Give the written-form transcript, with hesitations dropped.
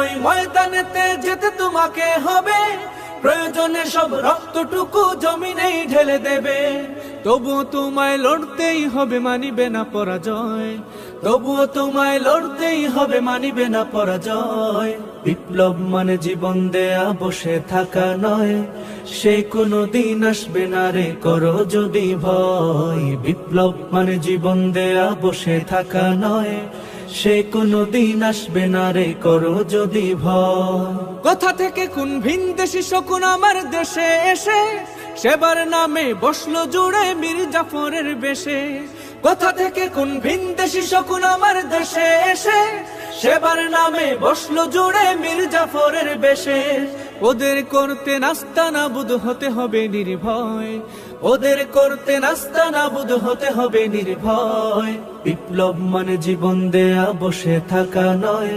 ওই ময়দানেতে যেতে তোমাকে হবে, প্রয়োজনে সব রক্তটুকু জমিনেই ঢেলে দেবে। তবুও তোমায় লড়তেই হবে, মানিবে না পরাজয়। তবুও তোমায় লড়তেই হবে, মানিবে না পরাজয়। বিপ্লব মানে জীবন দেয়া, বসে থাকা নয়, সে কোনো দিন আসবে না রে, করো যদি ভয়। বিপ্লব মানে জীবন দেয়া, বসে থাকা নয়, সে কোনো দিন আসবে না রে, করো যদি ভয়। কোথা থেকে কোন ভিনদেশী শকুন আমার দেশে এসে সেবার নামে বসলো জুড়ে মীর জাফরের বেশে। কোথা থেকে কোন ভিনদেশী শকুন আমার দেশে এসে সেবার নামে বসলো জুড়ে মীর জাফরের বেশে। ওদের করতে নাস্তানাবুদ হতে হবে নির্ভয়, ওদের করতে নাস্তানাবুদ হতে হবে নির্ভয়। বিপ্লব মানে জীবন দেয়া, বসে থাকা নয়,